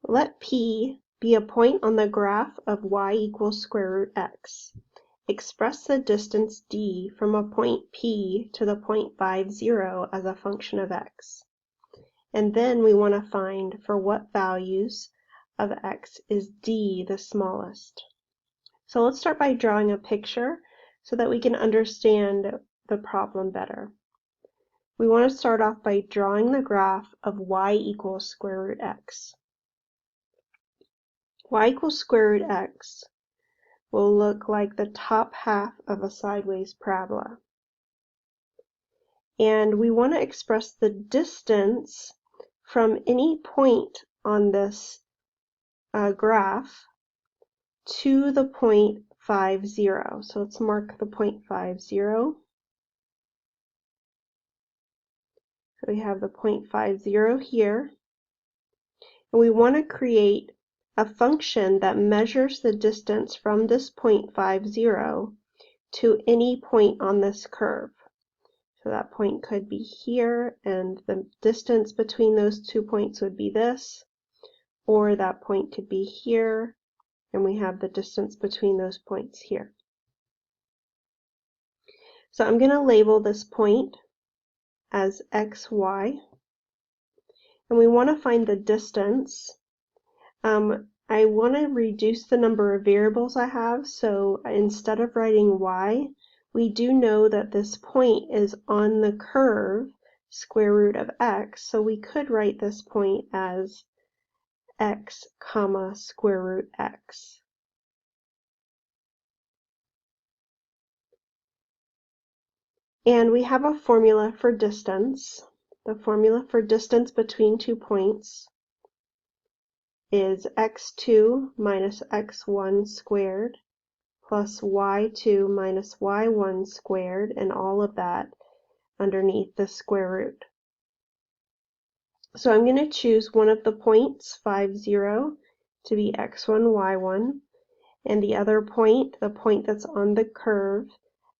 Let P be a point on the graph of y equals square root x. Express the distance d from a point P to the point 5, 0 as a function of x. And then we want to find for what values of x is d the smallest. So let's start by drawing a picture so that we can understand the problem better. We want to start off by drawing the graph of y equals square root x. Y equals square root x will look like the top half of a sideways parabola. And we want to express the distance from any point on this graph to the point 5, 0. So let's mark the point 5, 0. So we have the point 5, 0 here. And we want to create a function that measures the distance from this point 5, 0 to any point on this curve. So that point could be here, and the distance between those 2 points would be this, or that point could be here, and we have the distance between those points here. So I'm going to label this point as xy, and we want to find the distance. I want to reduce the number of variables I have, so instead of writing y, we do know that this point is on the curve square root of x, so we could write this point as x comma square root x. And we have a formula for distance. The formula for distance between 2 points is x2 minus x1 squared plus y2 minus y1 squared, and all of that underneath the square root. So I'm going to choose one of the points, 5, 0, to be x1, y1, and the other point, the point that's on the curve,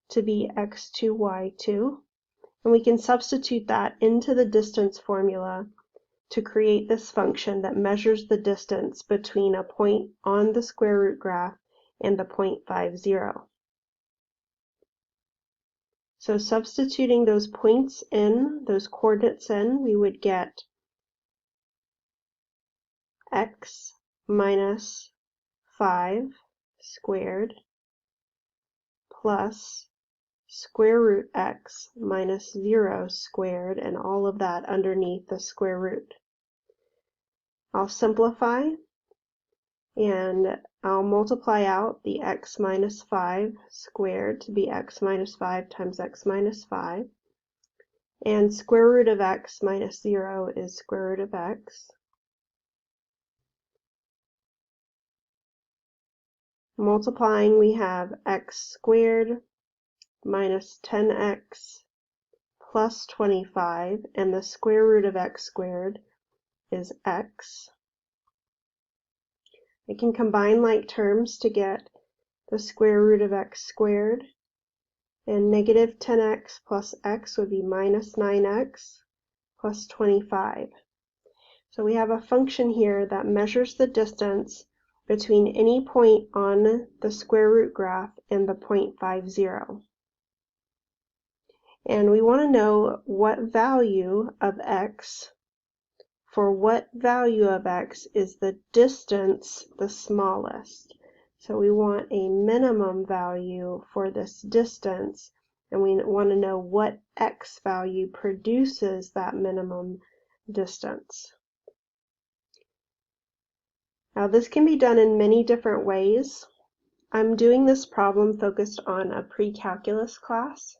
to be x2, y2. And we can substitute that into the distance formula to create this function that measures the distance between a point on the square root graph and the point 5, 0. So substituting those points in, those coordinates in, we would get x minus 5 squared plus square root x minus 0 squared, and all of that underneath the square root. I'll simplify, and I'll multiply out the x minus 5 squared to be x minus 5 times x minus 5. And square root of x minus 0 is square root of x. Multiplying, we have x squared minus 10x plus 25, and the square root of x squared is x. I can combine like terms to get the square root of x squared, and negative 10x plus x would be minus 9x plus 25. So we have a function here that measures the distance between any point on the square root graph and the point 5, 0. And we want to know what value of x, for what value of x is the distance the smallest. So we want a minimum value for this distance, and we want to know what x value produces that minimum distance. Now this can be done in many different ways. I'm doing this problem focused on a pre-calculus class.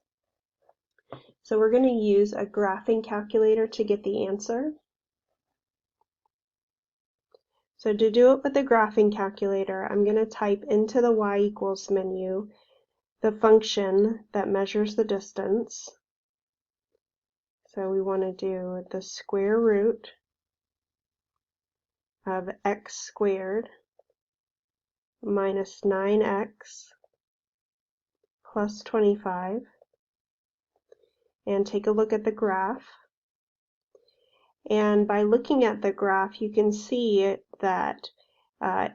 So we're going to use a graphing calculator to get the answer. So to do it with the graphing calculator, I'm going to type into the y equals menu the function that measures the distance. So we want to do the square root of x squared minus 9x plus 25, and take a look at the graph. And by looking at the graph, you can see that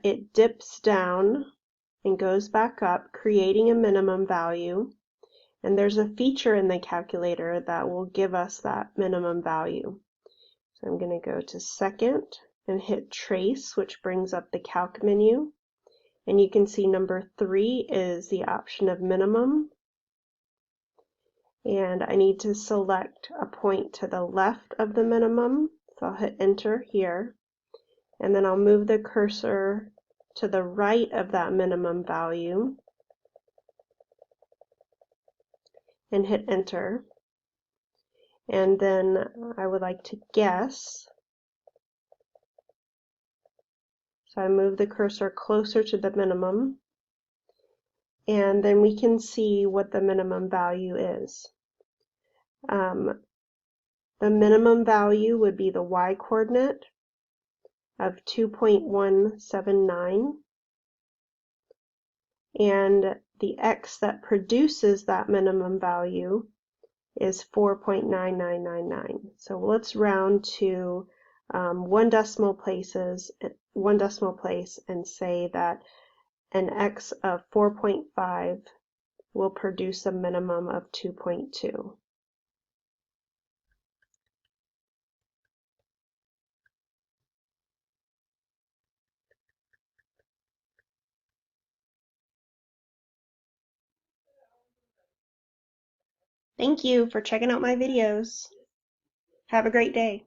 it dips down and goes back up, creating a minimum value. And there's a feature in the calculator that will give us that minimum value. So I'm going to go to Second and hit Trace, which brings up the Calc menu. And you can see number 3 is the option of minimum. And I need to select a point to the left of the minimum. So I'll hit Enter here. And then I'll move the cursor to the right of that minimum value and hit Enter. And then I would like to guess. So I move the cursor closer to the minimum. And then we can see what the minimum value is. The minimum value would be the y-coordinate of 2.179. And the x that produces that minimum value is 4.9999. So let's round to one decimal place and say that an x of 4.5 will produce a minimum of 2.2. Thank you for checking out my videos. Have a great day.